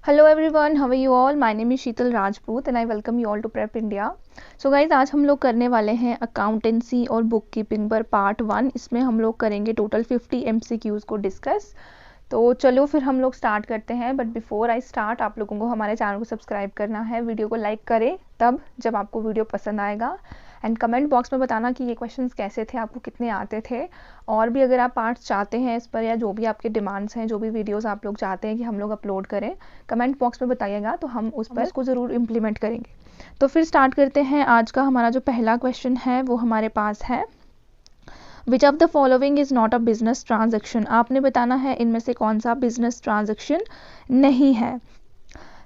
Hello everyone, how are you all. My name is Sheetal Rajput and I welcome you all to Prep India. So guys, आज हम लोग करने वाले हैं accountancy और बुक कीपिंग पर पार्ट 1। इसमें हम लोग करेंगे टोटल 50 MCQs को डिस्कस। तो चलो फिर हम लोग स्टार्ट करते हैं। बट बिफोर आई स्टार्ट, आप लोगों को हमारे चैनल को सब्सक्राइब करना है, वीडियो को लाइक करें तब जब आपको वीडियो पसंद आएगा, एंड कमेंट बॉक्स में बताना कि ये क्वेश्चंस कैसे थे, आपको कितने आते थे। और भी अगर आप पार्ट्स चाहते हैं इस पर, या जो भी आपके डिमांड्स हैं, जो भी वीडियोस आप लोग चाहते हैं कि हम लोग अपलोड करें, कमेंट बॉक्स में बताइएगा तो हम उस पर उसको ज़रूर इम्प्लीमेंट करेंगे। तो फिर स्टार्ट करते हैं। आज का हमारा जो पहला क्वेश्चन है वो हमारे पास है, which of the following is not a business transaction. आपने बताना है इनमें से कौन सा बिजनेस ट्रांजेक्शन नहीं है।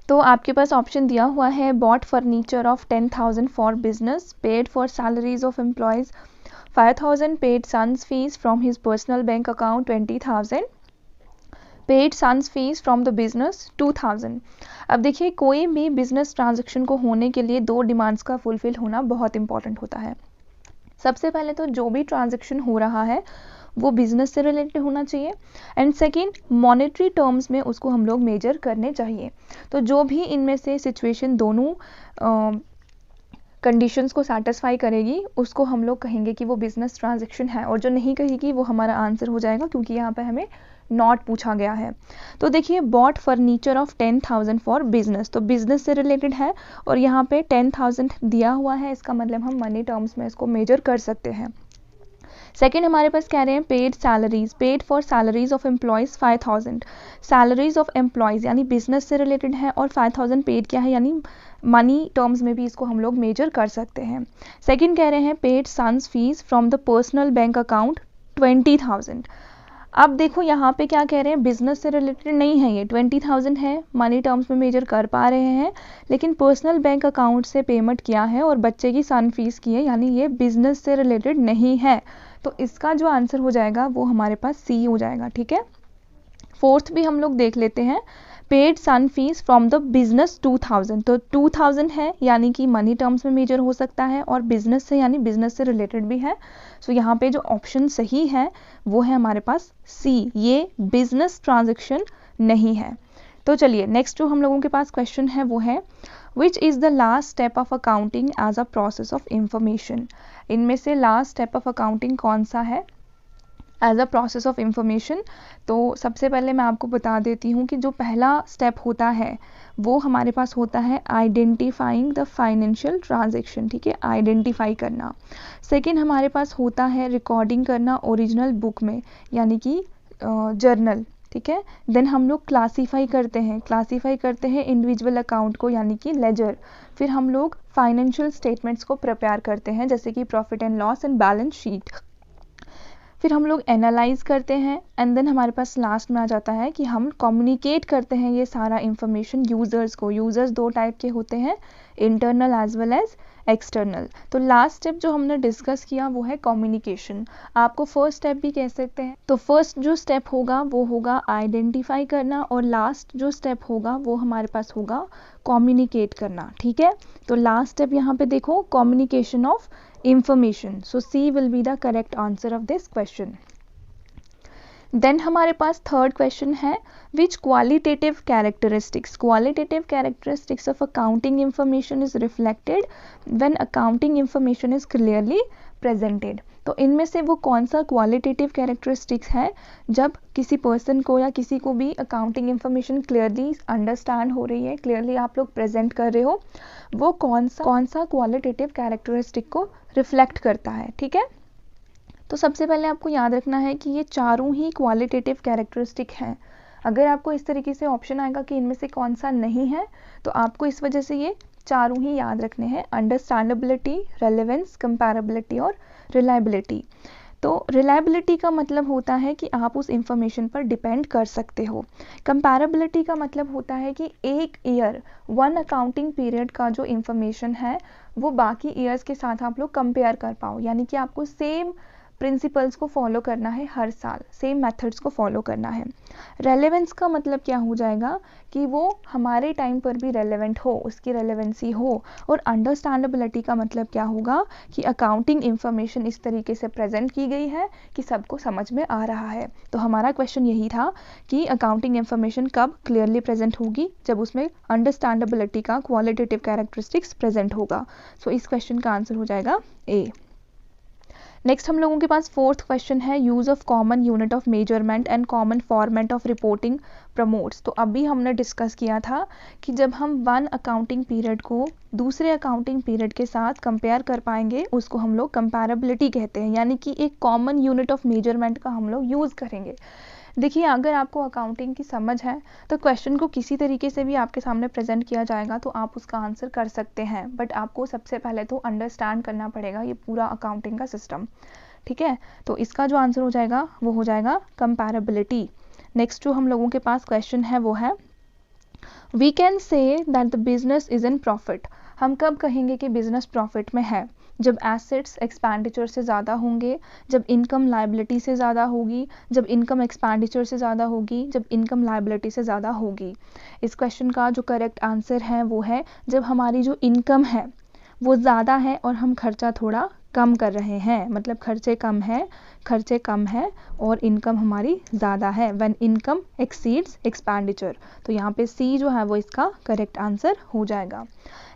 तो आपके पास ऑप्शन दिया हुआ है, bought furniture of 10,000 for business, paid for salaries of employees 5,000, paid sons fees from his personal bank account 20,000, paid sons fees from the business 2,000। अब देखिए, कोई भी बिजनेस ट्रांजेक्शन को होने के लिए दो डिमांड्स का फुलफिल होना बहुत इंपॉर्टेंट होता है। सबसे पहले तो जो भी ट्रांजेक्शन हो रहा है वो बिजनेस से रिलेटेड होना चाहिए, एंड सेकंड मॉनेटरी टर्म्स में उसको हम लोग मेजर करने चाहिए। तो जो भी इनमें से सिचुएशन दोनों कंडीशंस को सेटिस्फाई करेगी उसको हम लोग कहेंगे कि वो बिजनेस ट्रांजेक्शन है, और जो नहीं कहेगी वो हमारा आंसर हो जाएगा, क्योंकि यहाँ पे हमें नॉट पूछा गया है। तो देखिए, bought furniture of 10,000 for business, तो बिजनेस से रिलेटेड है, और यहाँ पे 10,000 दिया हुआ है, इसका मतलब हम मनी टर्म्स में इसको मेजर कर सकते हैं। सेकेंड हमारे पास कह रहे हैं paid salaries, paid for salaries of employees 5,000, salaries of employees यानी बिजनेस से रिलेटेड है, और 5,000 पेड क्या है, यानी मनी टर्म्स में भी इसको हम लोग मेजर कर सकते हैं। सेकेंड कह रहे हैं paid sons fees from the personal bank account 20,000। अब देखो यहाँ पे क्या कह रहे हैं, बिजनेस से रिलेटेड नहीं है, ये 20,000 है, मनी टर्म्स में मेजर कर पा रहे हैं, लेकिन पर्सनल बैंक अकाउंट से पेमेंट किया है और बच्चे की सन फीस की है, यानी ये बिजनेस से रिलेटेड नहीं है। तो इसका जो आंसर हो जाएगा वो हमारे पास सी हो जाएगा। ठीक है, फोर्थ भी हम लोग देख लेते हैं, paid son fees from the business 2,000, तो 2,000 है यानी कि मनी टर्म्स में मेजर हो सकता है, और बिजनेस से यानी बिजनेस से रिलेटेड भी है। सो यहाँ पे जो ऑप्शन सही है वो है हमारे पास सी, ये बिजनेस ट्रांजेक्शन नहीं है। तो चलिए, नेक्स्ट जो हम लोगों के पास क्वेश्चन है वो है, which is the last step of accounting as a process of information. इनमें से लास्ट स्टेप ऑफ अकाउंटिंग कौन सा है as a process of information. तो सबसे पहले मैं आपको बता देती हूँ कि जो पहला स्टेप होता है वो हमारे पास होता है आइडेंटिफाइंग द फाइनेंशियल ट्रांजेक्शन। ठीक है, आइडेंटिफाई करना। सेकंड हमारे पास होता है रिकॉर्डिंग करना ओरिजिनल बुक में, यानी कि जर्नल। ठीक है, देन हम लोग क्लासीफाई करते हैं इंडिविजुअल अकाउंट को, यानी कि लेजर। फिर हम लोग फाइनेंशियल स्टेटमेंट्स को प्रिपेयर करते हैं, जैसे कि profit and loss and balance sheet. फिर हम लोग एनालाइज करते हैं, एंड देन हमारे पास लास्ट में आ जाता है कि हम कम्युनिकेट करते हैं ये सारा इंफॉर्मेशन यूज़र्स को। यूज़र्स दो टाइप के होते हैं, internal as well as external. तो लास्ट स्टेप जो हमने डिस्कस किया वो है कम्युनिकेशन, आपको फर्स्ट स्टेप भी कह सकते हैं। तो फर्स्ट जो स्टेप होगा वो होगा आइडेंटिफाई करना, और लास्ट जो स्टेप होगा वो हमारे पास होगा कम्युनिकेट करना। ठीक है, तो लास्ट स्टेप यहाँ पे देखो, communication of information. So C will be the correct answer of this question. Then हमारे पास थर्ड क्वेश्चन है, which qualitative characteristics of accounting information is reflected when accounting information is clearly presented. तो इनमें से वो कौन सा क्वालिटेटिव कैरेक्टरिस्टिक्स है जब किसी पर्सन को या किसी को भी अकाउंटिंग इंफॉर्मेशन क्लियरली अंडरस्टैंड हो रही है, क्लियरली आप लोग प्रेजेंट कर रहे हो, वो कौन सा क्वालिटेटिव कैरेक्टरिस्टिक को रिफ्लेक्ट करता है। ठीक है, तो सबसे पहले आपको याद रखना है कि ये चारों ही क्वालिटेटिव कैरेक्टरिस्टिक हैं। अगर आपको इस तरीके से ऑप्शन आएगा कि इनमें से कौन सा नहीं है, तो आपको इस वजह से ये चारों ही याद रखने हैं, अंडरस्टैंडेबिलिटी, रेलेवेंस, कंपैरेबिलिटी और रिलायबिलिटी। तो रिलायबिलिटी का मतलब होता है कि आप उस इंफॉर्मेशन पर डिपेंड कर सकते हो। कंपैरेबिलिटी का मतलब होता है कि एक ईयर, वन अकाउंटिंग पीरियड का जो इंफॉर्मेशन है वो बाकी ईयर्स के साथ आप लोग कंपेयर कर पाओ, यानी कि आपको सेम प्रिंसिपल्स को फॉलो करना है, हर साल सेम मेथड्स को फॉलो करना है। रेलेवेंस का मतलब क्या हो जाएगा कि वो हमारे टाइम पर भी रेलेवेंट हो, उसकी रेलेवेंसी हो। और अंडरस्टैंडेबिलिटी का मतलब क्या होगा कि अकाउंटिंग इंफॉर्मेशन इस तरीके से प्रेजेंट की गई है कि सबको समझ में आ रहा है। तो हमारा क्वेश्चन यही था कि अकाउंटिंग इंफॉर्मेशन कब क्लियरली प्रेजेंट होगी, जब उसमें अंडरस्टैंडेबिलिटी का क्वालिटेटिव कैरेक्टरिस्टिक्स प्रेजेंट होगा। सो इस क्वेश्चन का आंसर हो जाएगा ए। नेक्स्ट हम लोगों के पास फोर्थ क्वेश्चन है, use of common unit of measurement and common format of reporting promotes. तो अभी हमने डिस्कस किया था कि जब हम वन अकाउंटिंग पीरियड को दूसरे अकाउंटिंग पीरियड के साथ कंपेयर कर पाएंगे उसको हम लोग कंपैरेबिलिटी कहते हैं, यानी कि एक कॉमन यूनिट ऑफ मेजरमेंट का हम लोग यूज़ करेंगे। देखिए, अगर आपको अकाउंटिंग की समझ है तो क्वेश्चन को किसी तरीके से भी आपके सामने प्रेजेंट किया जाएगा तो आप उसका आंसर कर सकते हैं, बट आपको सबसे पहले तो अंडरस्टैंड करना पड़ेगा ये पूरा अकाउंटिंग का सिस्टम। ठीक है, तो इसका जो आंसर हो जाएगा वो हो जाएगा कंपैरेबिलिटी। नेक्स्ट जो हम लोगों के पास क्वेश्चन है वो है, we can say that the business is in profit. हम कब कहेंगे कि बिजनेस प्रॉफिट में है? जब एसेट्स एक्सपेंडिचर से ज़्यादा होंगे, जब इनकम लायबिलिटी से ज़्यादा होगी, जब इनकम एक्सपेंडिचर से ज़्यादा होगी, जब इनकम लायबिलिटी से ज़्यादा होगी। इस क्वेश्चन का जो करेक्ट आंसर है वो है जब हमारी जो इनकम है वो ज़्यादा है और हम खर्चा थोड़ा कम कर रहे हैं, मतलब खर्चे कम है और इनकम हमारी ज़्यादा है, व्हेन इनकम एक्सीड्स एक्सपेंडिचर। तो यहाँ पे सी जो है वो इसका करेक्ट आंसर हो जाएगा।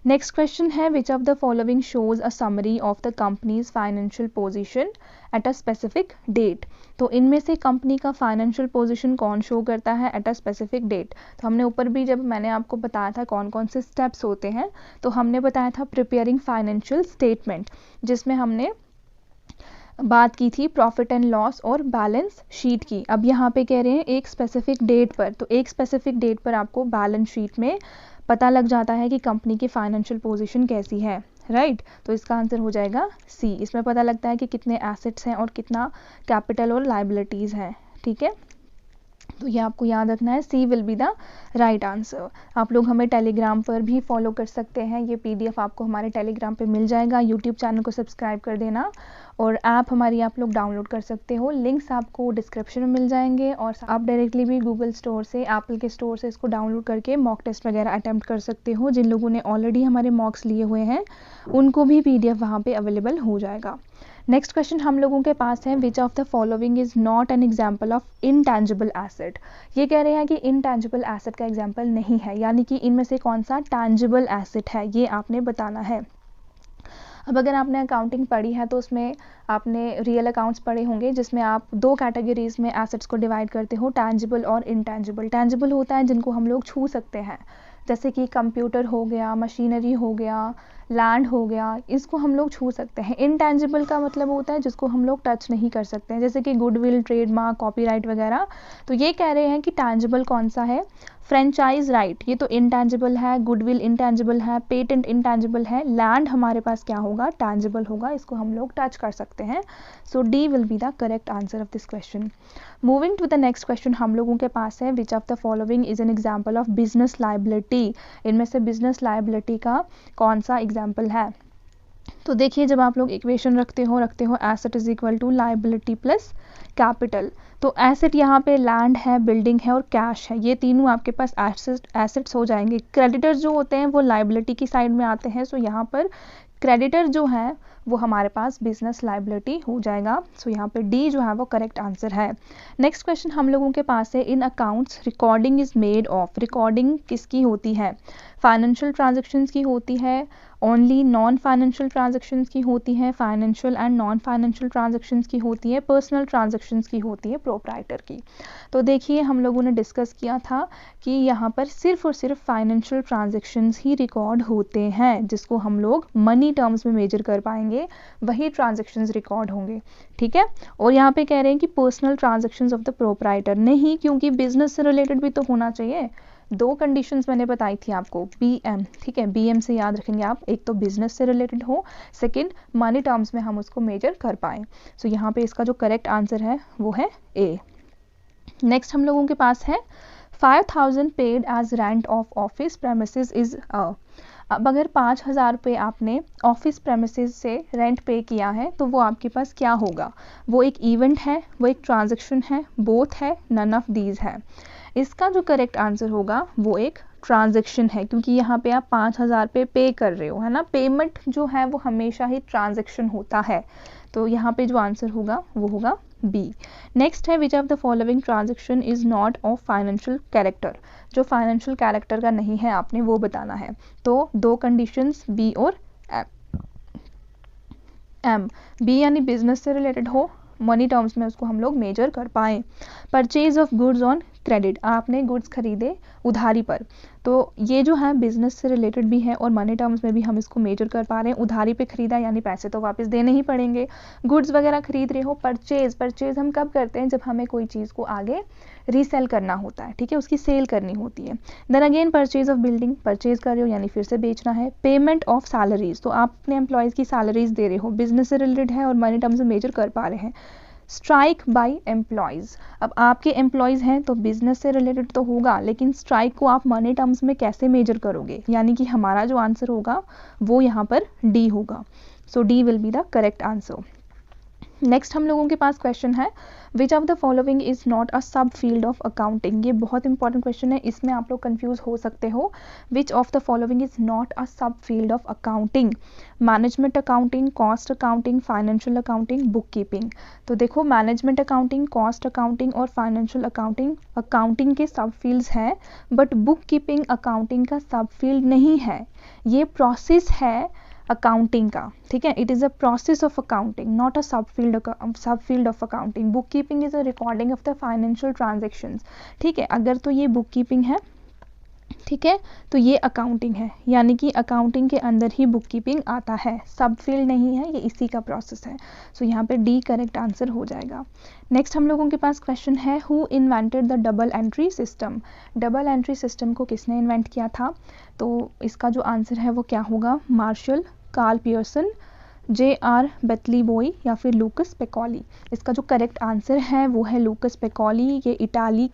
नेक्स्ट क्वेश्चन है, which of the following shows a summary of the company's financial position at a specific date. तो इनमें से कंपनी का फाइनेंशियल पोजीशन कौन शो करता है एट अ स्पेसिफिक डेट? तो हमने ऊपर भी जब मैंने आपको बताया था कौन कौन से स्टेप्स होते हैं, तो हमने बताया था प्रिपेयरिंग फाइनेंशियल स्टेटमेंट, जिसमें हमने बात की थी प्रॉफिट एंड लॉस और बैलेंस शीट की। अब यहाँ पे कह रहे हैं एक स्पेसिफिक डेट पर, तो एक स्पेसिफिक डेट पर आपको बैलेंस शीट में पता लग जाता है कि कंपनी की फाइनेंशियल पोजीशन कैसी है, राइट। तो इसका आंसर हो जाएगा सी। इसमें पता लगता है कि कितने एसेट्स हैं और कितना कैपिटल और लाइबिलिटीज़ हैं। ठीक है, तो ये आपको याद रखना है, C will be the right answer. आप लोग हमें टेलीग्राम पर भी फॉलो कर सकते हैं, ये पीडीएफ आपको हमारे टेलीग्राम पे मिल जाएगा। यूट्यूब चैनल को सब्सक्राइब कर देना और ऐप हमारी आप लोग डाउनलोड कर सकते हो, लिंक्स आपको डिस्क्रिप्शन में मिल जाएंगे। और आप डायरेक्टली भी गूगल स्टोर से, एप्पल के स्टोर से इसको डाउनलोड करके मॉक टेस्ट वगैरह अटैम्प्ट कर सकते हो। जिन लोगों ने ऑलरेडी हमारे मॉक्स लिए हुए हैं उनको भी पीडीएफ वहाँ पे अवेलेबल हो जाएगा। नेक्स्ट क्वेश्चन हम लोगों के पास है, which of the following is not an example of intangible asset. ये कह रहे हैं कि इनटैंजिबल एसेट का एग्जाम्पल नहीं है, यानी कि इनमें से कौन सा टैंजिबल एसेट है ये आपने बताना है। अब अगर आपने अकाउंटिंग पढ़ी है तो उसमें आपने रियल अकाउंट्स पढ़े होंगे, जिसमें आप दो कैटेगरीज में एसेट्स को डिवाइड करते हो, टैंजिबल और इनटैंजिबल। टैंजिबल होता है जिनको हम लोग छू सकते हैं, जैसे कि कंप्यूटर हो गया, मशीनरी हो गया, लैंड हो गया, इसको हम लोग छू सकते हैं। इनटैंजिबल का मतलब होता है जिसको हम लोग टच नहीं कर सकते हैं, जैसे कि गुडविल, ट्रेडमार्क, कॉपीराइट वगैरह। तो ये कह रहे हैं कि टैंजिबल कौन सा है? फ्रेंचाइज राइट, ये तो इनटैंजिबल है, गुडविल इनटैंजिबल है, पेटेंट इनटैंजिबल है, लैंड हमारे पास क्या होगा? टैंजिबल होगा, इसको हम लोग टच कर सकते हैं। So D will be the correct answer of this question. Moving to the next question हम लोगों के पास है, which of the following is an example of business liability. इनमें से बिजनेस लायबिलिटी का कौन सा एग्जाम्पल है? तो देखिए, जब आप लोग इक्वेशन रखते हो asset is equal to liability plus capital. तो एसेट यहाँ पे लैंड है, बिल्डिंग है और कैश है, ये तीनों आपके पास एसेट्स हो जाएंगे। क्रेडिटर्स जो होते हैं वो लायबिलिटी की साइड में आते हैं, सो यहाँ पर क्रेडिटर जो है वो हमारे पास बिजनेस लायबिलिटी हो जाएगा। सो यहाँ पे डी जो है वो करेक्ट आंसर है। नेक्स्ट क्वेश्चन हम लोगों के पास है, in accounts recording is made of. Recording किसकी होती है? फाइनेंशियल ट्रांजैक्शंस की होती है, ओनली नॉन फाइनेंशियल ट्रांजैक्शंस की होती है, financial and non financial transactions की होती है, पर्सनल ट्रांजैक्शंस की होती है, प्रोप्राइटर की। तो देखिए, हम लोगों ने डिस्कस किया था कि यहाँ पर सिर्फ और सिर्फ फाइनेंशियल ट्रांजैक्शंस ही रिकॉर्ड होते हैं, जिसको हम लोग मनी टर्म्स में मेजर कर पाएंगे, वही ट्रांजैक्शंस रिकॉर्ड होंगे। ठीक है, और यहाँ पे कह रहे हैं कि personal transactions of the proprietor नहीं, क्योंकि बिजनेस से रिलेटेड भी तो होना चाहिए। दो कंडीशंस मैंने बताई थी आपको, बीएम, ठीक है, बीएम से याद रखेंगे आप, एक तो बिजनेस से रिलेटेड हो, सेकंड मनी टर्म्स में हम उसको मेजर कर पाएँ। सो यहाँ पे इसका जो करेक्ट आंसर है वो है ए। नेक्स्ट हम लोगों के पास है 5000 paid as rent of office premises is अब अगर 5,000 रुपये आपने ऑफिस प्रेमिसेस से रेंट पे किया है तो वो आपके पास क्या होगा, वो एक इवेंट है, वो एक ट्रांजैक्शन है, बोथ है, नन ऑफ दीज है। इसका जो करेक्ट आंसर होगा वो एक ट्रांजैक्शन है, क्योंकि यहाँ पे आप 5,000 पे पे कर रहे हो, है ना। पेमेंट जो है वो हमेशा ही ट्रांजैक्शन होता है, तो यहाँ पे जो आंसर होगा वो होगा बी। नेक्स्ट है which of the following transaction is not of financial character, जो फाइनेंशियल कैरेक्टर का नहीं है आपने वो बताना है। तो दो कंडीशंस बी और एम। बी यानी बिजनेस से रिलेटेड हो, मनी टर्म्स में उसको हम लोग मेजर कर पाएँ। Purchase of goods on credit, आपने गुड्स खरीदे उधारी पर, तो ये जो है बिजनेस से रिलेटेड भी है और मनी टर्म्स में भी हम इसको मेजर कर पा रहे हैं। उधारी पे खरीदा यानी पैसे तो वापस देने ही पड़ेंगे। गुड्स वगैरह खरीद रहे हो। परचेज हम कब करते हैं, जब हमें कोई चीज़ को आगे रीसेल करना होता है, ठीक है, उसकी सेल करनी होती है। Then again purchase of building, purchase कर रहे हो यानी फिर से बेचना है। पेमेंट ऑफ सैलरीज, तो आप अपने एम्प्लॉयज़ की सैलरीज दे रहे हो, बिजनेस से रिलेटेड है और मनी टर्म्स में मेजर कर पा रहे हैं। स्ट्राइक बाय एम्प्लॉयज़, अब आपके एम्प्लॉयज़ हैं तो बिजनेस से रिलेटेड तो होगा, लेकिन स्ट्राइक को आप मनी टर्म्स में कैसे मेजर करोगे, यानी कि हमारा जो आंसर होगा वो यहाँ पर डी होगा। So D will be the correct answer. Next हम लोगों के पास क्वेश्चन है which of the following is not a sub field of accounting. ये बहुत इंपॉर्टेंट क्वेश्चन है, इसमें आप लोग कंफ्यूज हो सकते हो। Which of the following is not a sub field of accounting, management accounting, cost accounting, financial accounting, book keeping. तो देखो मैनेजमेंट अकाउंटिंग, कॉस्ट अकाउंटिंग और फाइनेंशियल अकाउंटिंग अकाउंटिंग के सब फील्ड्स हैं, बट बुक कीपिंग अकाउंटिंग का सब field नहीं है, ये प्रोसेस है अकाउंटिंग का, ठीक है। It is a process of accounting, not a sub field of accounting. Book keeping is a recording of the financial transactions, ठीक है। अगर तो ये बुक कीपिंग है, ठीक है, तो ये अकाउंटिंग है, यानी कि अकाउंटिंग के अंदर ही बुक कीपिंग आता है, सब फील्ड नहीं है, ये इसी का प्रोसेस है। सो यहाँ पे डी करेक्ट आंसर हो जाएगा। नेक्स्ट हम लोगों के पास क्वेश्चन है who invented the double entry system. Double entry system को किसने इन्वेंट किया था, तो इसका जो आंसर है वो क्या होगा, मार्शल, कार्ल पियर्सन, जे.आर. बेतलीबोई या फिर लूकस पेकोली। इसका जो करेक्ट आंसर है वो है लूकस पेकोली। ये इटली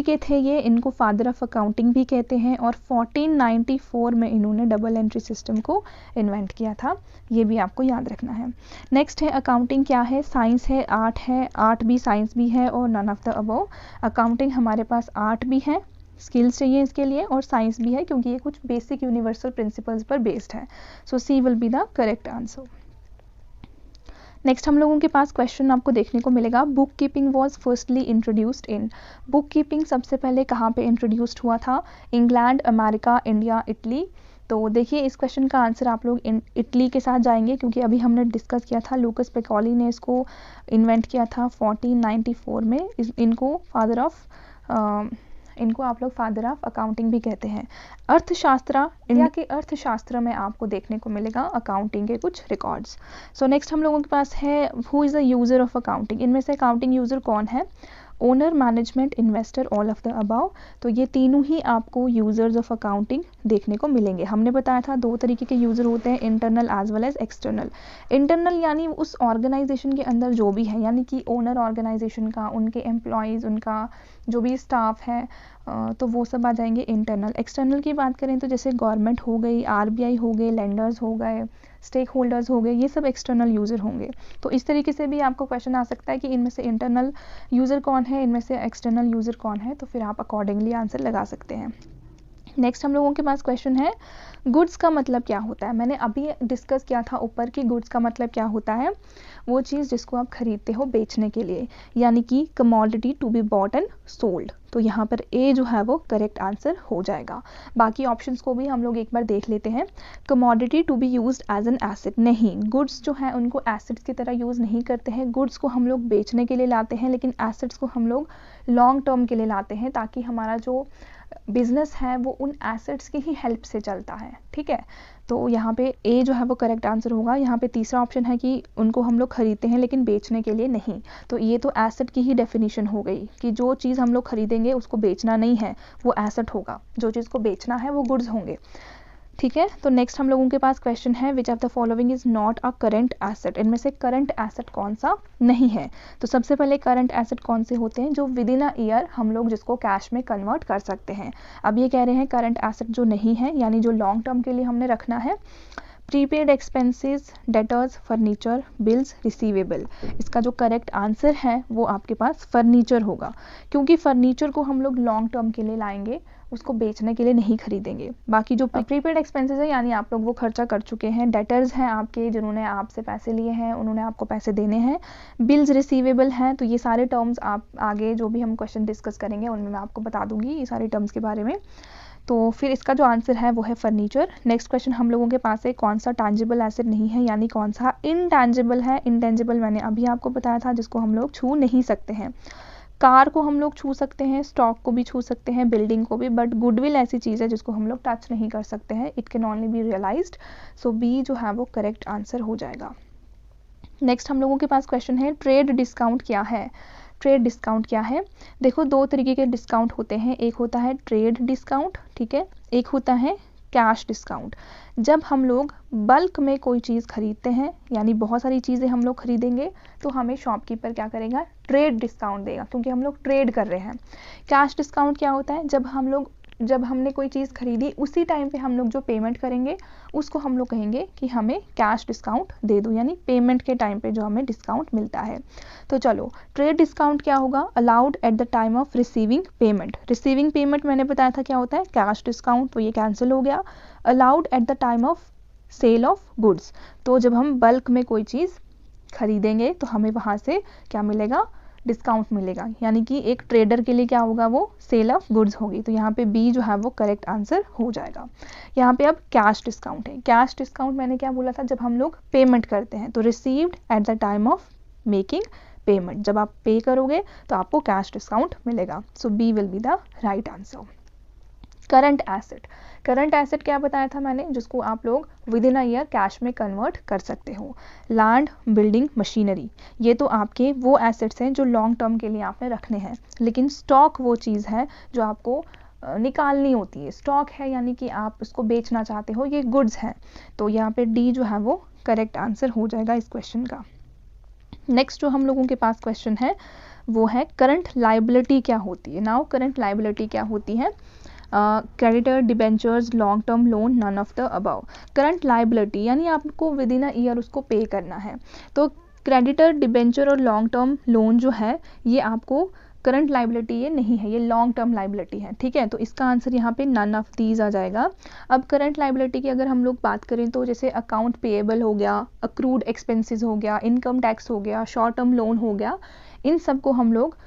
के थे ये, इनको फादर ऑफ अकाउंटिंग भी कहते हैं और 1494 में इन्होंने डबल एंट्री सिस्टम को इन्वेंट किया था, ये भी आपको याद रखना है। नेक्स्ट है अकाउंटिंग क्या है, साइंस है, आर्ट भी साइंस भी है और none of the above. Accounting हमारे पास आर्ट भी है, स्किल्स चाहिए इसके लिए, और साइंस भी है क्योंकि ये कुछ बेसिक यूनिवर्सल प्रिंसिपल्स पर बेस्ड है। So C will be the correct answer. Next हम लोगों के पास क्वेश्चन आपको देखने को मिलेगा book keeping was firstly introduced in. Book keeping सबसे पहले कहाँ पे इंट्रोड्यूस्ड हुआ था, इंग्लैंड, अमेरिका, इंडिया, इटली। तो देखिए इस क्वेश्चन का आंसर आप लोग इटली के साथ जाएंगे, क्योंकि अभी हमने डिस्कस किया था लूकस पेकोली ने इसको इन्वेंट किया था 1494 में। इनको आप लोग फादर ऑफ अकाउंटिंग भी कहते हैं। अर्थशास्त्र, इंडिया के अर्थशास्त्र में आपको देखने को मिलेगा अकाउंटिंग के कुछ रिकॉर्ड्स। सो नेक्स्ट हम लोगों के पास है who is the user of accounting. इनमें से अकाउंटिंग यूज़र कौन है, owner, management, investor, all of the above. तो ये तीनों ही आपको यूज़र्स ऑफ अकाउंटिंग देखने को मिलेंगे। हमने बताया था दो तरीके के यूज़र होते हैं, internal as well as external. Internal यानी उस ऑर्गेनाइजेशन के अंदर जो भी है, यानी कि ओनर ऑर्गेनाइजेशन का, उनके एम्प्लॉयज़, उनका जो भी स्टाफ है, तो वो सब आ जाएंगे इंटरनल। एक्सटर्नल की बात करें तो जैसे गवर्नमेंट हो गई, आरबीआई हो गए, लेंडर्स हो गए, स्टेक होल्डर्स हो गए, ये सब एक्सटर्नल यूज़र होंगे। तो इस तरीके से भी आपको क्वेश्चन आ सकता है कि इनमें से इंटरनल यूज़र कौन है, इनमें से एक्सटर्नल यूज़र कौन है, तो फिर आप अकॉर्डिंगली आंसर लगा सकते हैं। नेक्स्ट हम लोगों के पास क्वेश्चन है गुड्स का मतलब क्या होता है। मैंने अभी डिस्कस किया था ऊपर कि गुड्स का मतलब क्या होता है, वो चीज़ जिसको आप खरीदते हो बेचने के लिए, यानी कि commodity to be bought and sold. तो यहाँ पर ए जो है वो करेक्ट आंसर हो जाएगा। बाकी ऑप्शंस को भी हम लोग एक बार देख लेते हैं। Commodity to be used as an asset, नहीं, गुड्स जो है उनको एसेट्स की तरह यूज़ नहीं करते हैं। गुड्स को हम लोग बेचने के लिए लाते हैं, लेकिन एसेट्स को हम लोग लॉन्ग टर्म के लिए लाते हैं, ताकि हमारा जो बिजनेस है वो उन एसेट्स की ही हेल्प से चलता है, ठीक है। तो यहाँ पे ए जो है वो करेक्ट आंसर होगा। यहाँ पे तीसरा ऑप्शन है कि उनको हम लोग खरीदते हैं लेकिन बेचने के लिए नहीं, तो ये तो एसेट की ही डेफिनेशन हो गई कि जो चीज़ हम लोग खरीदेंगे उसको बेचना नहीं है, वो एसेट होगा, जो चीज़ को बेचना है वो गुड्स होंगे। ठीक है। तो नेक्स्ट हम लोगों के पास क्वेश्चन है which of the following is not a current asset. इनमें से करंट एसेट कौन सा नहीं है। तो सबसे पहले करंट एसेट कौन से होते हैं, जो विद इन अ ईयर हम लोग जिसको कैश में कन्वर्ट कर सकते हैं। अब ये कह रहे हैं करंट एसेट जो नहीं है, यानी जो लॉन्ग टर्म के लिए हमने रखना है, prepaid expenses, debtors, furniture, bills, receivable. इसका जो करेक्ट आंसर है वो आपके पास फर्नीचर होगा, क्योंकि फर्नीचर को हम लोग लॉन्ग टर्म के लिए लाएंगे, उसको बेचने के लिए नहीं खरीदेंगे। बाकी जो प्रीपेड एक्सपेंसेस है, यानी आप लोग वो खर्चा कर चुके हैं, डेटर्स हैं आपके जिन्होंने आपसे पैसे लिए हैं, उन्होंने आपको पैसे देने हैं, बिल्स रिसीवेबल हैं। तो ये सारे टर्म्स आप आगे जो भी हम क्वेश्चन डिस्कस करेंगे उनमें मैं आपको बता दूंगी ये सारे टर्म्स के बारे में। तो फिर इसका जो आंसर है वो है फर्नीचर। नेक्स्ट क्वेश्चन हम लोगों के पास है कौन सा टैंजिबल एसेट नहीं है, यानी कौन सा इनटैंजिबल है। इनटैंजिबल मैंने अभी आपको बताया था, जिसको हम लोग छू नहीं सकते हैं। कार को हम लोग छू सकते हैं, स्टॉक को भी छू सकते हैं, बिल्डिंग को भी, बट गुडविल ऐसी चीज़ है जिसको हम लोग टच नहीं कर सकते हैं। It can only be realised. So B जो है वो करेक्ट आंसर हो जाएगा। नेक्स्ट हम लोगों के पास क्वेश्चन है ट्रेड डिस्काउंट क्या है। ट्रेड डिस्काउंट क्या है, देखो दो तरीके के डिस्काउंट होते हैं, एक होता है ट्रेड डिस्काउंट, ठीक है, एक होता है कैश डिस्काउंट। जब हम लोग बल्क में कोई चीज़ खरीदते हैं, यानी बहुत सारी चीज़ें हम लोग खरीदेंगे, तो हमें शॉपकीपर क्या करेगा, ट्रेड डिस्काउंट देगा, क्योंकि हम लोग ट्रेड कर रहे हैं। कैश डिस्काउंट क्या होता है, जब हमने कोई चीज़ खरीदी उसी टाइम पे हम लोग जो पेमेंट करेंगे उसको हम लोग कहेंगे कि हमें कैश डिस्काउंट दे दो, यानी पेमेंट के टाइम पे जो हमें डिस्काउंट मिलता है। तो चलो, ट्रेड डिस्काउंट क्या होगा, allowed at the time of receiving payment. Receiving payment मैंने बताया था क्या होता है, कैश डिस्काउंट, तो ये कैंसिल हो गया। Allowed at the time of sale of goods, तो जब हम बल्क में कोई चीज़ खरीदेंगे तो हमें वहाँ से क्या मिलेगा, डिस्काउंट मिलेगा, यानी कि एक ट्रेडर के लिए क्या होगा, वो सेल ऑफ गुड्स होगी। तो यहाँ पे बी जो है वो करेक्ट आंसर हो जाएगा। यहाँ पे अब कैश डिस्काउंट है। कैश डिस्काउंट मैंने क्या बोला था, जब हम लोग पेमेंट करते हैं, तो received at the time of making payment, जब आप पे करोगे तो आपको कैश डिस्काउंट मिलेगा। So B will be the right answer. Current asset, current asset क्या बताया था मैंने, जिसको आप लोग within a year cash में कन्वर्ट कर सकते हो। लैंड, बिल्डिंग, मशीनरी, ये तो आपके वो एसेट्स हैं जो लॉन्ग टर्म के लिए आपने रखने हैं। लेकिन स्टॉक वो चीज़ है जो आपको निकालनी होती है। स्टॉक है यानी कि आप उसको बेचना चाहते हो, ये गुड्स हैं। तो यहाँ पे डी जो है वो करेक्ट आंसर हो जाएगा इस क्वेश्चन का। नेक्स्ट जो हम लोगों के पास क्वेश्चन है वो है करंट लाइबिलिटी क्या होती है। नाउ करंट लाइबिलिटी क्या होती है, creditor, debentures, long term loan, none of the above. Current liability यानी आपको विद इन अ ईयर उसको पे करना है। तो क्रेडिटर, डिबेंचर और लॉन्ग टर्म लोन जो है ये आपको करंट लाइबिलिटी ये नहीं है, ये लॉन्ग टर्म लाइबिलिटी है, ठीक है। तो इसका आंसर यहाँ पे नन ऑफ दीज आ जाएगा। अब करंट लाइबिलिटी की अगर हम लोग बात करें तो जैसे अकाउंट पेएबल हो गया, अक्रूड एक्सपेंसेस हो गया, इनकम टैक्स हो गया, शॉर्ट टर्म लोन हो गया, इन सब को हम लोग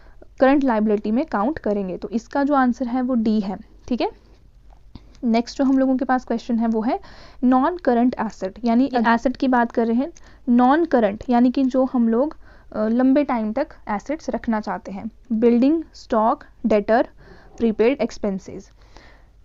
करंट लाइबिलिटी में काउंट करेंगे। तो इसका जो आंसर है वो डी है, ठीक है। नेक्स्ट जो हम लोगों के पास क्वेश्चन है वो है नॉन करंट एसेट, यानी एसेट की बात कर रहे हैं। नॉन करंट यानी कि जो हम लोग लंबे टाइम तक एसेट्स रखना चाहते हैं। Building, stock, debtor, prepaid expenses.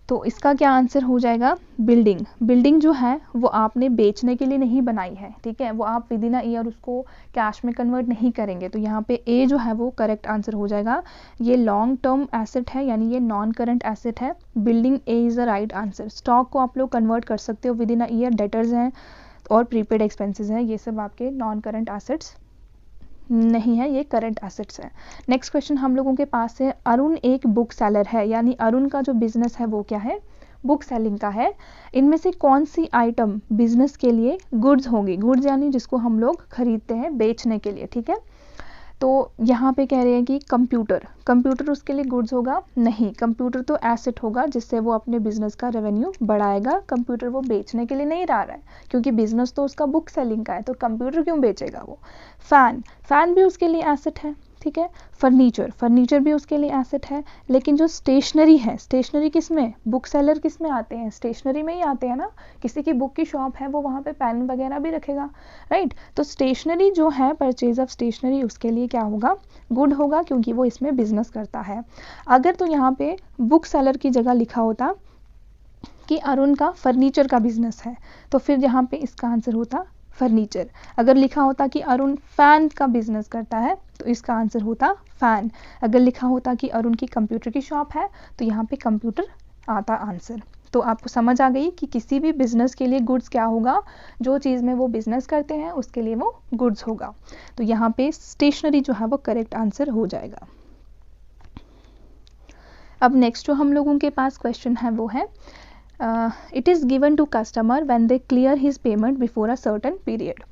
तो इसका क्या आंसर हो जाएगा, बिल्डिंग। बिल्डिंग जो है वो आपने बेचने के लिए नहीं बनाई है, ठीक है, वो आप विद इन अ ईयर उसको कैश में कन्वर्ट नहीं करेंगे। तो यहाँ पे ए जो है वो करेक्ट आंसर हो जाएगा। ये लॉन्ग टर्म एसेट है, यानी ये नॉन करंट एसेट है। Building A is the right answer. Stock को आप लोग कन्वर्ट कर सकते हो with in a year, debtors हैं और प्रीपेड एक्सपेंसेस हैं, ये सब आपके नॉन करंट एसेट्स नहीं है, ये करंट एसेट्स है। नेक्स्ट क्वेश्चन हम लोगों के पास है अरुण एक बुक सेलर है, यानी अरुण का जो बिजनेस है वो क्या है, बुक सेलिंग का है। इनमें से कौन सी आइटम बिजनेस के लिए गुड्स होंगी। गुड्स यानी जिसको हम लोग खरीदते हैं बेचने के लिए, ठीक है। तो यहाँ पे कह रहे हैं कि कंप्यूटर, कंप्यूटर उसके लिए गुड्स होगा नहीं, कंप्यूटर तो एसेट होगा जिससे वो अपने बिजनेस का रेवेन्यू बढ़ाएगा। कंप्यूटर वो बेचने के लिए नहीं रहा है, क्योंकि बिजनेस तो उसका बुक सेलिंग का है, तो कंप्यूटर क्यों बेचेगा वो। फैन, फैन भी उसके लिए एसेट है, ठीक है। फर्नीचर, फर्नीचर भी उसके लिए एसेट है। लेकिन जो स्टेशनरी है, स्टेशनरी किस में, बुक सेलर किस में आते हैं, स्टेशनरी में ही आते हैं ना। किसी की बुक की शॉप है वो वहाँ पे पेन वगैरह भी रखेगा, राइट। तो स्टेशनरी जो है, परचेज ऑफ स्टेशनरी, उसके लिए क्या होगा, गुड होगा, क्योंकि वो इसमें बिजनेस करता है। अगर तो यहाँ पे बुक सेलर की जगह लिखा होता कि अरुण का फर्नीचर का बिजनेस है, तो फिर यहाँ पे इसका आंसर होता फर्नीचर। अगर लिखा होता कि अरुण फैन का बिजनेस करता है तो इसका आंसर होता फैन। अगर लिखा होता कि अरुण की कंप्यूटर की शॉप है तो यहाँ पे कंप्यूटर आता आंसर, तो आपको समझ आ गई कि किसी भी बिजनेस के लिए गुड्स क्या होगा, जो चीज़ में वो बिजनेस करते हैं उसके लिए वो गुड्स होगा। तो यहाँ पे स्टेशनरी जो है वो करेक्ट आंसर हो जाएगा। अब नेक्स्ट जो हम लोगों के पास क्वेश्चन है वो है it is given to customer when they clear his payment before a certain period.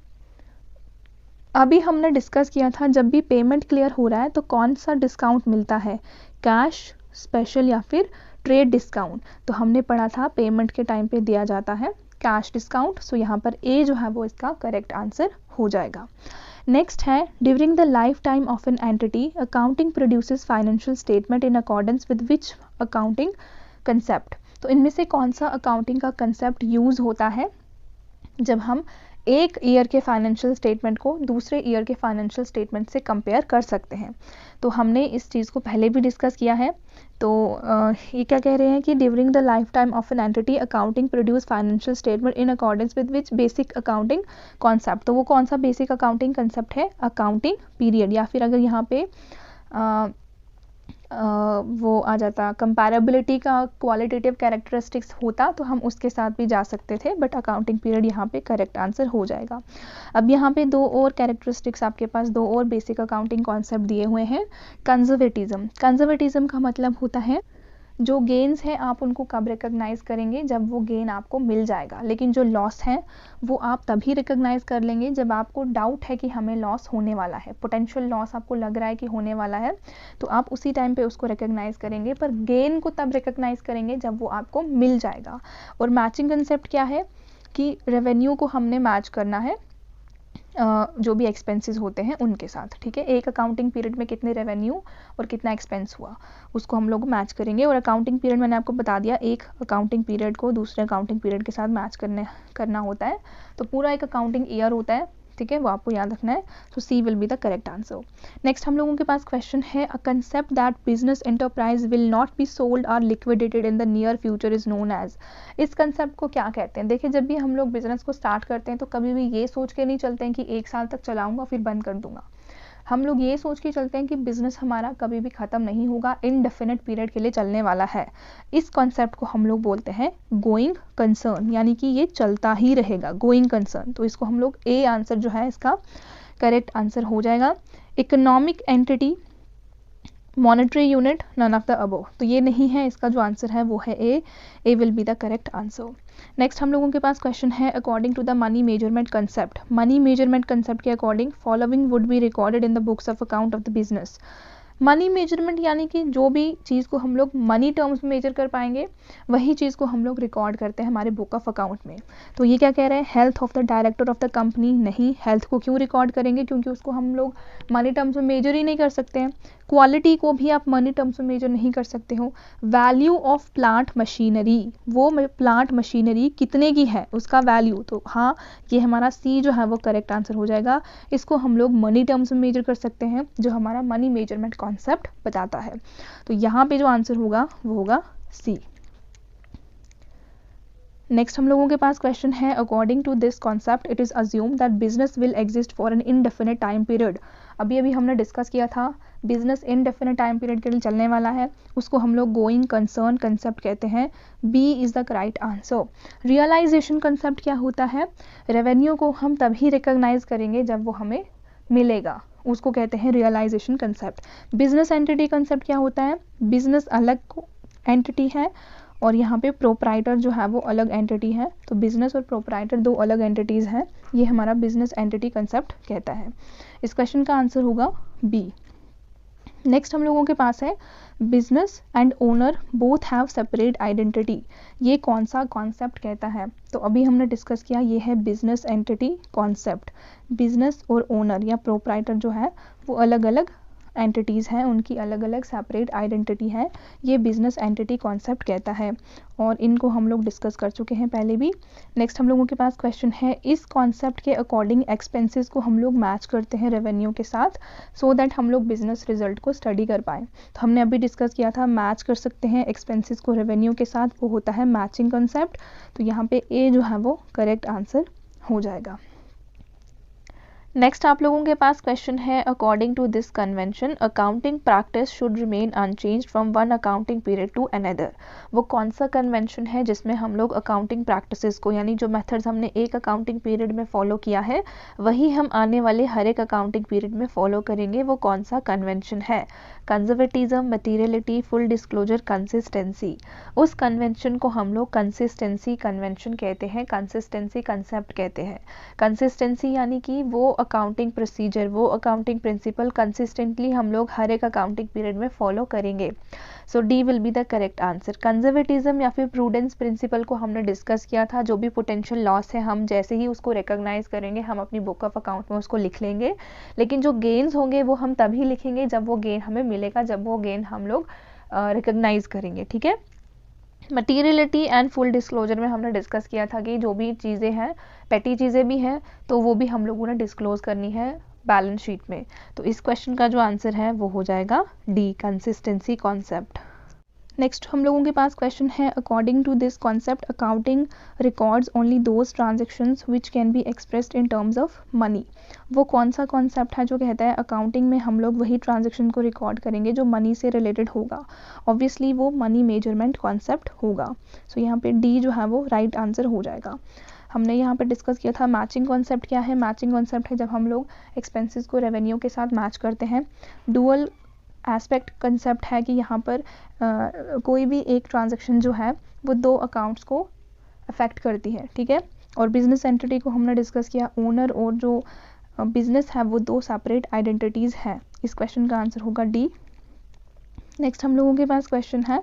अभी हमने डिस्कस किया था जब भी पेमेंट क्लियर हो रहा है तो कौन सा डिस्काउंट मिलता है, कैश, स्पेशल या फिर ट्रेड डिस्काउंट। तो हमने पढ़ा था पेमेंट के टाइम पे दिया जाता है कैश डिस्काउंट। सो यहाँ पर ए जो है वो इसका करेक्ट आंसर हो जाएगा। नेक्स्ट है during the life time of an entity accounting produces financial statement in accordance with which accounting concept. तो इनमें से कौन सा अकाउंटिंग का कंसेप्ट यूज होता है जब हम एक ईयर के फाइनेंशियल स्टेटमेंट को दूसरे ईयर के फाइनेंशियल स्टेटमेंट से कंपेयर कर सकते हैं। तो हमने इस चीज़ को पहले भी डिस्कस किया है। तो ये क्या कह रहे हैं कि during the life time of an entity accounting produce financial statement in accordance with which basic accounting concept. तो वो कौन सा बेसिक अकाउंटिंग कंसेप्ट है, अकाउंटिंग पीरियड, या फिर अगर यहाँ पे वो आ जाता कंपैरेबिलिटी का क्वालिटेटिव कैरेक्टरिस्टिक्स होता तो हम उसके साथ भी जा सकते थे, बट अकाउंटिंग पीरियड यहाँ पे करेक्ट आंसर हो जाएगा। अब यहाँ पे दो और कैरेक्टरिस्टिक्स आपके पास, दो और बेसिक अकाउंटिंग कॉन्सेप्ट दिए हुए हैं। कंजर्वेटिज्म, कंजर्वेटिज्म का मतलब होता है जो गेन्स हैं आप उनको कब रिकॉग्नाइज करेंगे, जब वो गेन आपको मिल जाएगा, लेकिन जो लॉस है वो आप तभी रिकॉग्नाइज कर लेंगे जब आपको डाउट है कि हमें लॉस होने वाला है, पोटेंशियल लॉस आपको लग रहा है कि होने वाला है, तो आप उसी टाइम पे उसको रिकॉग्नाइज करेंगे। पर गेन को तब रिकॉग्नाइज करेंगे जब वो आपको मिल जाएगा। और मैचिंग कंसेप्ट क्या है कि रेवेन्यू को हमने मैच करना है जो भी एक्सपेंसेस होते हैं उनके साथ, ठीक है। एक अकाउंटिंग पीरियड में कितने रेवेन्यू और कितना एक्सपेंस हुआ उसको हम लोग मैच करेंगे। और अकाउंटिंग पीरियड मैंने आपको बता दिया, एक अकाउंटिंग पीरियड को दूसरे अकाउंटिंग पीरियड के साथ मैच करना होता है। तो पूरा एक अकाउंटिंग ईयर होता है, ठीक है, वो आपको याद रखना है। तो C will be the correct answer. Next हम लोगों के पास क्वेश्चन है a concept that business enterprise will not be sold और liquidated in the near future is known as. इस कंसेप्ट को क्या कहते हैं? देखिए, जब भी हम लोग बिजनेस को स्टार्ट करते हैं तो कभी भी ये सोच के नहीं चलते हैं कि 1 साल तक चलाऊंगा फिर बंद कर दूंगा। हम लोग ये सोच के चलते हैं कि बिजनेस हमारा कभी भी ख़त्म नहीं होगा, इनडेफिनेट पीरियड के लिए चलने वाला है। इस कॉन्सेप्ट को हम लोग बोलते हैं गोइंग कंसर्न, यानी कि ये चलता ही रहेगा, गोइंग कंसर्न। तो इसको हम लोग ए आंसर जो है इसका करेक्ट आंसर हो जाएगा। Economic entity, monetary unit, none of the above. तो ये नहीं है, इसका जो आंसर है वो है A will be the correct answer. Next हम लोगों के पास क्वेश्चन है according to the money measurement concept. Money measurement concept के according following would be recorded in the books of account of the business. Money measurement यानी कि जो भी चीज़ को हम लोग मनी टर्म्स में मेजर कर पाएंगे वही चीज़ को हम लोग रिकॉर्ड करते हैं हमारे बुक ऑफ अकाउंट में। तो ये क्या कह रहे हैं, health of the director of the company, नहीं, हेल्थ को क्यों रिकॉर्ड करेंगे, क्योंकि उसको हम लोग मनी टर्म्स में मेजर ही नहीं कर सकते हैं। क्वालिटी को भी आप मनी टर्म्स में मेजर नहीं कर सकते हो। वैल्यू ऑफ प्लांट मशीनरी, वो प्लांट मशीनरी कितने की है उसका वैल्यू, तो हाँ ये हमारा सी जो है वो करेक्ट आंसर हो जाएगा। इसको हम लोग मनी टर्म्स में मेजर कर सकते हैं, जो हमारा मनी मेजरमेंट कॉन्सेप्ट बताता है। तो यहाँ पे जो आंसर होगा वो होगा सी। नेक्स्ट हम लोगों के पास क्वेश्चन है according to this concept it is assume that business will exist for an indefinite time period. अभी हमने डिस्कस किया था बिजनेस इनडेफिनेट टाइम पीरियड के लिए चलने वाला है, उसको हम लोग गोइंग कंसर्न कंसेप्ट कहते हैं। B is the right answer. Realisation concept क्या होता है, रेवेन्यू को हम तभी रिकॉग्नाइज करेंगे जब वो हमें मिलेगा, उसको कहते हैं realisation concept. Business entity concept क्या होता है, बिजनेस अलग एंटिटी है और यहाँ पे प्रोप्राइटर जो है वो अलग एंटिटी है। तो बिजनेस और प्रोप्राइटर दो अलग एंटिटीज़ हैं, ये हमारा बिजनेस एंटिटी कंसेप्ट कहता है। इस क्वेश्चन का आंसर होगा बी। नेक्स्ट हम लोगों के पास है business and owner both have separate identity. ये कौन सा कॉन्सेप्ट कहता है, तो अभी हमने डिस्कस किया, ये है बिजनेस एंटिटी कॉन्सेप्ट। बिजनेस और ओनर या प्रोप्राइटर जो है वो अलग अलग एंटिटीज़ हैं, उनकी अलग अलग सेपरेट आइडेंटिटी है, ये बिजनेस एंटिटी कॉन्सेप्ट कहता है। और इनको हम लोग डिस्कस कर चुके हैं पहले भी। नेक्स्ट हम लोगों के पास क्वेश्चन है इस कॉन्सेप्ट के अकॉर्डिंग एक्सपेंसेस को हम लोग मैच करते हैं रेवेन्यू के साथ, सो दैट हम लोग बिजनेस रिजल्ट को स्टडी कर पाएँ। तो हमने अभी डिस्कस किया था मैच कर सकते हैं एक्सपेंसेस को रेवेन्यू के साथ, वो होता है मैचिंग कॉन्सेप्ट। तो यहाँ पे ए जो है वो करेक्ट आंसर हो जाएगा। नेक्स्ट आप लोगों के पास क्वेश्चन है, according to this convention accounting practice should remain unchanged from one accounting period to another. वो कौन सा कन्वेंशन है जिसमें हम लोग अकाउंटिंग प्रैक्टिसेस को, यानी जो मेथड्स हमने एक अकाउंटिंग पीरियड में फॉलो किया है वही हम आने वाले हर एक अकाउंटिंग पीरियड में फॉलो करेंगे। वो कौन सा कन्वेंशन है? Conservatism, materiality, full disclosure, consistency. उस कन्वेंशन को हम लोग कंसिस्टेंसी कन्वेंशन कहते हैं, कंसिस्टेंसी कंसेप्ट कहते हैं। कंसिस्टेंसी यानी कि वो अकाउंटिंग प्रोसीजर, वो अकाउंटिंग प्रिंसिपल कंसिस्टेंटली हम लोग हर एक अकाउंटिंग पीरियड में फॉलो करेंगे। So D will be the correct answer. Conservatism या फिर प्रूडेंस प्रिंसिपल को हमने डिस्कस किया था। जो भी पोटेंशियल लॉस है हम जैसे ही उसको रिकॉग्नाइज करेंगे हम अपनी बुक ऑफ अकाउंट में उसको लिख लेंगे, लेकिन जो गेन्स होंगे वो हम तभी लिखेंगे जब वो गेन हमें मिलेगा, जब वो गेन हम लोग रिकॉग्नाइज करेंगे। ठीक है। मटीरियलिटी एंड फुल डिस्क्लोजर में हमने डिस्कस किया था कि जो भी चीज़ें हैं, पेटी चीज़ें भी हैं, तो वो भी हम लोगों ने डिस्क्लोज करनी है बैलेंस शीट में। तो इस क्वेश्चन का जो आंसर है वो हो जाएगा डी, कंसिस्टेंसी कॉन्सेप्ट। नेक्स्ट हम लोगों के पास क्वेश्चन है, according to this concept accounting records only those transactions which can be expressed in terms of money. वो कौन सा कॉन्सेप्ट है जो कहता है अकाउंटिंग में हम लोग वही ट्रांजेक्शन को रिकॉर्ड करेंगे जो मनी से रिलेटेड होगा? ऑब्वियसली वो मनी मेजरमेंट कॉन्सेप्ट होगा। सो यहाँ पे डी जो है वो राइट आंसर हो जाएगा। हमने यहाँ पे डिस्कस किया था मैचिंग कॉन्सेप्ट क्या है। मैचिंग कॉन्सेप्ट है जब हम लोग एक्सपेंसेस को रेवेन्यू के साथ मैच करते हैं। डुअल एस्पेक्ट कंसेप्ट है कि यहाँ पर कोई भी एक ट्रांजैक्शन जो है वो दो अकाउंट्स को अफेक्ट करती है। ठीक है। और बिजनेस एंटिटी को हमने डिस्कस किया, ओनर और जो बिजनेस है वो दो सेपरेट आइडेंटिटीज़ हैं। इस क्वेश्चन का आंसर होगा डी। नेक्स्ट हम लोगों के पास क्वेश्चन है,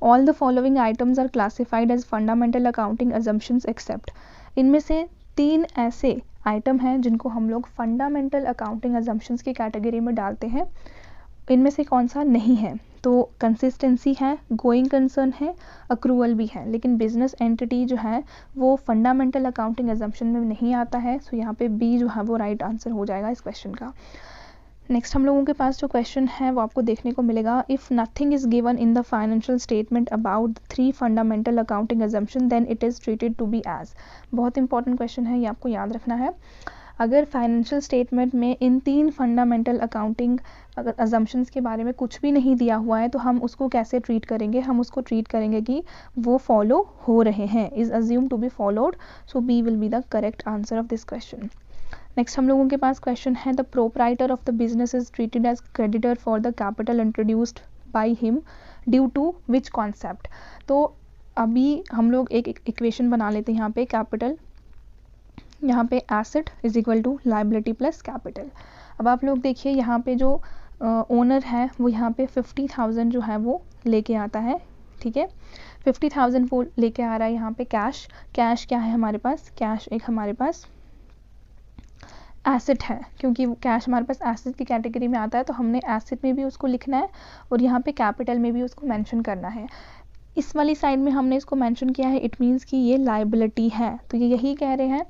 all the following items are classified as fundamental accounting assumptions except. इनमें से 3 ऐसे आइटम हैं जिनको हम लोग फंडामेंटल अकाउंटिंग अजम्पशंस की कैटेगरी में डालते हैं। इनमें से कौन सा नहीं है? तो कंसिस्टेंसी है, गोइंग कंसर्न है, अक्रूवल भी है, लेकिन बिजनेस एंटिटी जो है वो फंडामेंटल अकाउंटिंग अजम्पशन में नहीं आता है। सो यहाँ पे बी जो है वो राइट आंसर हो जाएगा इस क्वेश्चन का। नेक्स्ट हम लोगों के पास जो क्वेश्चन है वो आपको देखने को मिलेगा, if nothing is given in the financial statement about 3 fundamental accounting assumption then it is treated to be as. बहुत इंपॉर्टेंट क्वेश्चन है, ये आपको याद रखना है। अगर फाइनेंशियल स्टेटमेंट में इन 3 फंडामेंटल अकाउंटिंग अजम्पशंस के बारे में कुछ भी नहीं दिया हुआ है तो हम उसको कैसे ट्रीट करेंगे? हम उसको ट्रीट करेंगे कि वो फॉलो हो रहे हैं, is assume to be followed. So B will be the correct answer of this question. Next हम लोगों के पास क्वेश्चन है, the proprietor of the business is treated as creditor for the capital introduced by him due to which concept. तो अभी हम लोग एक इक्वेशन बना लेते हैं यहाँ पे, कैपिटल यहाँ पे asset is equal to liability plus capital. अब आप लोग देखिए यहाँ पे जो ओनर है वो यहाँ पे 50,000 जो है वो लेके आता है। ठीक है। 50,000 वो लेके आ रहा है यहाँ पे कैश। कैश क्या है हमारे पास? कैश एक हमारे पास एसेट है, क्योंकि कैश हमारे पास एसेट की कैटेगरी में आता है तो हमने एसेट में भी उसको लिखना है और यहाँ पे कैपिटल में भी उसको मेंशन करना है। इस वाली साइड में हमने इसको मेंशन किया है, इट मीन्स कि ये लाइबिलिटी है। तो ये यही कह रहे हैं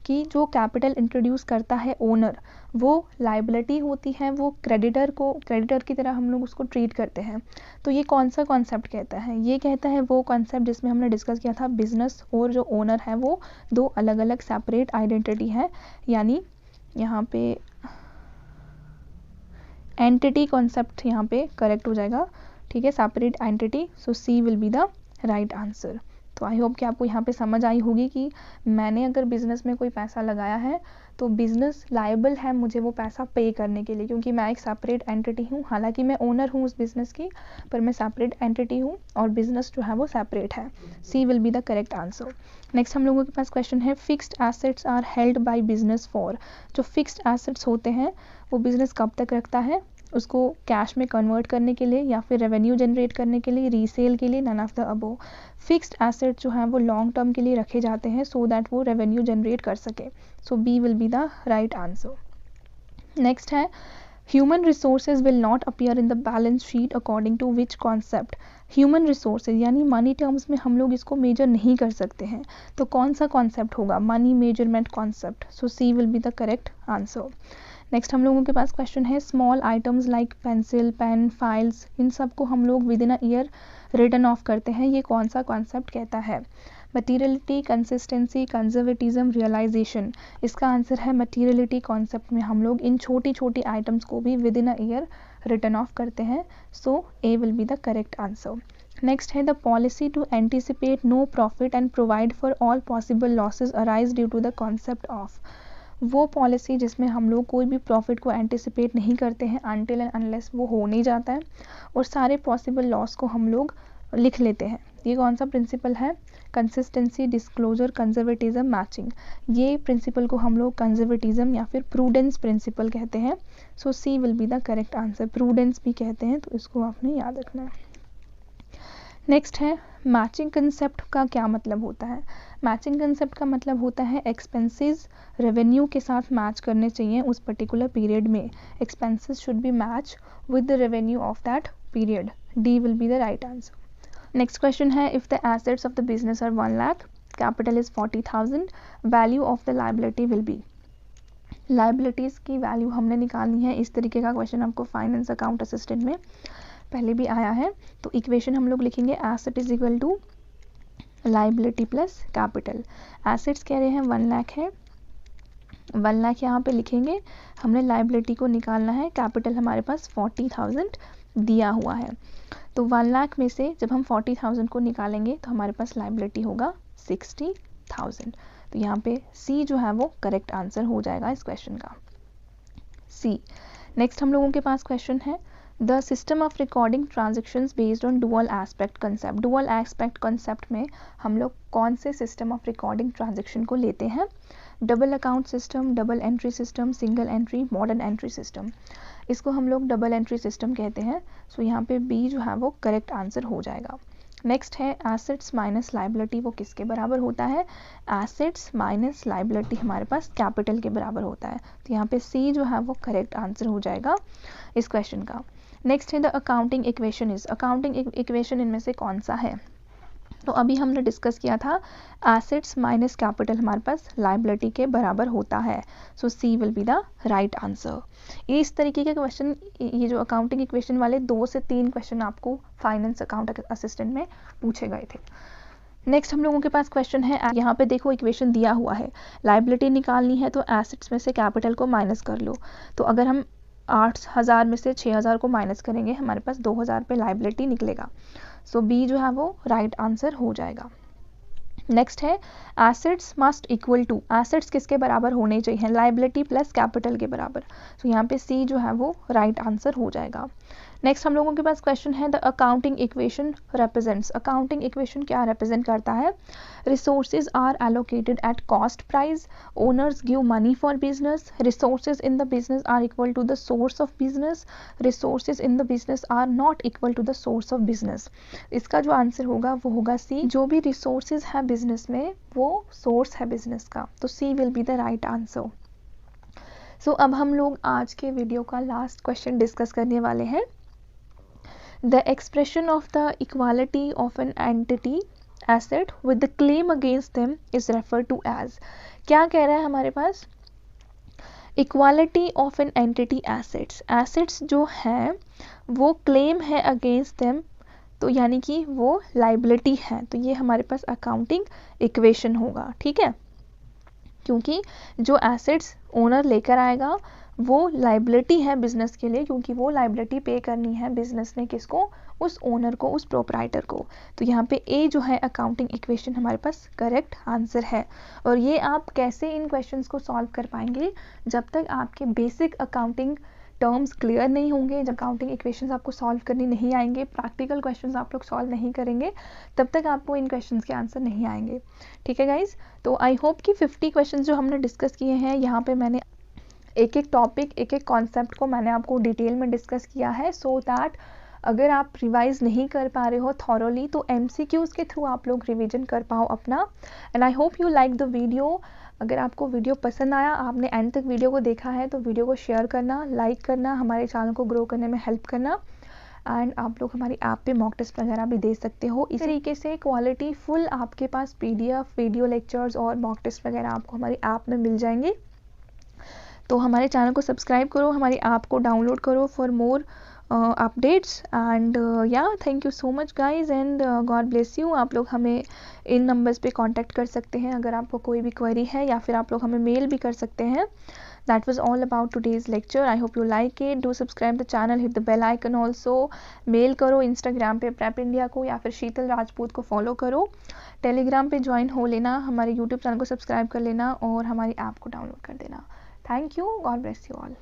कि जो कैपिटल इंट्रोड्यूस करता है ओनर वो लाइबिलिटी होती है, वो क्रेडिटर को क्रेडिटर की तरह हम लोग उसको ट्रीट करते हैं। तो ये कौन सा कॉन्सेप्ट कहता है? ये कहता है वो कॉन्सेप्ट जिसमें हमने डिस्कस किया था, बिजनेस और जो ओनर है वो दो अलग अलग सेपरेट आइडेंटिटी है, यानी यहाँ पे एंटिटी कॉन्सेप्ट यहाँ पे करेक्ट हो जाएगा। ठीक है, separate entity. So C will be the right answer. तो आई होप कि आपको यहाँ पे समझ आई होगी कि मैंने अगर बिज़नेस में कोई पैसा लगाया है तो बिज़नेस लायबल है मुझे वो पैसा पे करने के लिए, क्योंकि मैं एक सेपरेट एंटिटी हूँ। हालांकि मैं ओनर हूँ उस बिज़नेस की, पर मैं सेपरेट एंटिटी हूँ और बिज़नेस जो है वो सेपरेट है। C will be the correct answer. Next हम लोगों के पास क्वेश्चन है, fixed assets are held by business for. जो फिक्स्ड एसेट्स होते हैं वो बिज़नेस कब तक रखता है? उसको कैश में कन्वर्ट करने के लिए या फिर रेवेन्यू जनरेट करने के लिए, रीसेल के लिए, none of the above. Fixed asset जो है वो लॉन्ग टर्म के लिए रखे जाते हैं सो दैट वो रेवेन्यू जनरेट कर सके। So B will be the right answer. Next है, human resources will not appear in the balance sheet according to which concept. Human resources यानी मनी टर्म्स में हम लोग इसको मेजर नहीं कर सकते हैं, तो कौन सा कॉन्सेप्ट होगा? Money measurement concept. So C will be the correct answer. Next हम लोगों के पास क्वेश्चन है small items like pencil, pen, files, इन सब को हम लोग within a year return off करते हैं, ये कौन सा कॉन्सेप्ट कहता है? Materiality, consistency, conservatism, realization. इसका आंसर है मटीरियलिटी कॉन्सेप्ट में हम लोग इन छोटी छोटी आइटम्स को भी within a year return off करते हैं, so A will be the correct answer. Next है the policy to anticipate no profit and provide for all possible losses arise due to the concept of. वो policy जिसमें हम लोग कोई भी profit को एंटिसिपेट नहीं करते हैं अनटिल एंड अनलेस वो हो नहीं जाता है, और सारे पॉसिबल लॉस को हम लोग लिख लेते हैं। ये कौन सा प्रिंसिपल है? Consistency, disclosure, conservatism, matching. ये प्रिंसिपल को हम लोग कंजर्वेटिज्म या फिर प्रूडेंस प्रिंसिपल कहते हैं, so C will be the correct answer. Prudence भी कहते हैं, तो इसको आपने याद रखना है। नेक्स्ट है मैचिंग कंसेप्ट का क्या मतलब होता है? मैचिंग कंसेप्ट का मतलब होता है एक्सपेंसेस रेवेन्यू के साथ मैच करने चाहिए उस पर्टिकुलर पीरियड में। Expenses should be match with the revenue of that period. D will be the right answer. Next question है if the assets of the business are 1 lakh, capital is 40,000, value of the liability will be. Liabilities की value हमने निकालनी है। इस तरीके का question आपको finance account assistant में पहले भी आया है। तो इक्वेशन हम लोग लिखेंगे asset is equal to liability plus capital. Assets कह रहे हैं 1 लाख है, 1 लाख यहाँ पे लिखेंगे। हमने लायबिलिटी को निकालना है, कैपिटल हमारे पास 40,000 दिया हुआ है। तो 1 लाख में से जब हम 40,000 को निकालेंगे तो हमारे पास लायबिलिटी होगा 60,000। तो यहाँ पे सी जो है वो करेक्ट आंसर हो जाएगा इस क्वेश्चन का, सी। नेक्स्ट हम लोगों के पास क्वेश्चन है the system of recording transactions based on dual aspect concept. Dual aspect concept में हम लोग कौन से सिस्टम ऑफ रिकॉर्डिंग ट्रांजेक्शन को लेते हैं? Double account system, double entry system, single entry, modern entry system. इसको हम लोग डबल एंट्री सिस्टम कहते हैं, सो यहाँ पे बी जो है वो करेक्ट आंसर हो जाएगा। नेक्स्ट है एसेट्स माइनस लायबिलिटी, वो किसके बराबर होता है? एसेट्स माइनस लायबिलिटी हमारे पास कैपिटल के बराबर होता है, तो यहाँ पे सी जो है वो करेक्ट आंसर हो जाएगा इस क्वेश्चन का। नेक्स्ट है the accounting equation is. Accounting equation इनमें से कौन सा है? तो अभी हमने डिस्कस किया था एसेट्स माइनस कैपिटल हमारे पास लायबिलिटी के बराबर होता है, so C will be the right answer. इस तरीके के क्वेश्चन, ये जो अकाउंटिंग इक्वेशन वाले 2 से 3 क्वेश्चन आपको फाइनेंस अकाउंट असिस्टेंट में पूछे गए थे। नेक्स्ट हम लोगों के पास क्वेश्चन है, यहाँ पे देखो इक्वेशन दिया हुआ है, लायबिलिटी निकालनी है तो एसेट्स में से कैपिटल को माइनस कर लो। तो अगर हम 8,000 में से 6,000 को माइनस करेंगे हमारे पास 2,000 पे लायबिलिटी निकलेगा, सो बी जो है वो राइट आंसर हो जाएगा। नेक्स्ट है assets must equal to, assets किसके बराबर होने चाहिए? लायबिलिटी प्लस कैपिटल के बराबर, तो यहाँ पे सी जो है वो राइट आंसर हो जाएगा। नेक्स्ट हम लोगों के पास क्वेश्चन है the accounting equation represents. Accounting equation क्या रिप्रेजेंट करता है? Resources are allocated at cost price, owners give money for business, resources in the business are equal to the source of business, resources in the business are not equal to the source of business. इसका जो answer होगा वो होगा सी। जो भी resources है business में वो सोर्स है बिजनेस का, तो C will be the right answer. So अब हम लोग आज के वीडियो का लास्ट क्वेश्चन डिस्कस करने वाले हैं। The expression of the equality of an entity asset with the claim against them is referred to as। क्या कह रहा है हमारे पास? Equality of an entity assets। assets जो है वो claim है against them, तो यानी कि वो liability है, तो ये हमारे पास अकाउंटिंग इक्वेशन होगा, ठीक है। क्योंकि जो एसेट्स ओनर लेकर आएगा वो लायबिलिटी है बिजनेस के लिए, क्योंकि वो लायबिलिटी पे करनी है बिजनेस ने, किसको? उस ओनर को, उस प्रोप्राइटर को। तो यहाँ पे ए जो है अकाउंटिंग इक्वेशन हमारे पास करेक्ट आंसर है। और ये आप कैसे इन क्वेश्चंस को सॉल्व कर पाएंगे? जब तक आपके बेसिक अकाउंटिंग टर्म्स क्लियर नहीं होंगे, जब अकाउंटिंग इक्वेशंस आपको सॉल्व करनी नहीं आएंगे, प्रैक्टिकल क्वेश्चंस आप लोग सॉल्व नहीं करेंगे, तब तक आपको इन क्वेश्चंस के आंसर नहीं आएंगे, ठीक है गाइज। तो आई होप कि 50 क्वेश्चंस जो हमने डिस्कस किए हैं, यहाँ पे मैंने एक एक टॉपिक, एक एक कॉन्सेप्ट को मैंने आपको डिटेल में डिस्कस किया है, सो दैट अगर आप रिवाइज नहीं कर पा रहे हो थॉरोली तो MCQs के थ्रू आप लोग रिवीजन कर पाओ अपना। And I hope you like the video. अगर आपको वीडियो पसंद आया, आपने एंड तक वीडियो को देखा है, तो वीडियो को शेयर करना, लाइक करना, हमारे चैनल को ग्रो करने में हेल्प करना। एंड आप लोग हमारी ऐप पे मॉक टेस्ट वगैरह भी दे सकते हो। इस तरीके से क्वालिटी फुल आपके पास PDF, वीडियो लेक्चर्स और मॉक टेस्ट वगैरह आपको हमारी ऐप में मिल जाएंगे। तो हमारे चैनल को सब्सक्राइब करो, हमारी ऐप को डाउनलोड करो फॉर मोर अपडेट्स एंड या thank you so much guys and God bless you. आप लोग हमें इन नंबर्स पे कांटेक्ट कर सकते हैं अगर आपको कोई भी क्वेरी है, या फिर आप लोग हमें मेल भी कर सकते हैं। That was all about today's lecture. I hope you like it. Do subscribe the channel, hit the bell icon also. Mail करो इंस्टाग्राम पे प्रेप इंडिया को, या फिर शीतल राजपूत को फॉलो करो। टेलीग्राम पे ज्वाइन हो लेना, हमारे यूट्यूब चैनल को सब्सक्राइब कर लेना और हमारी ऐप को डाउनलोड कर देना। Thank you, God bless you all.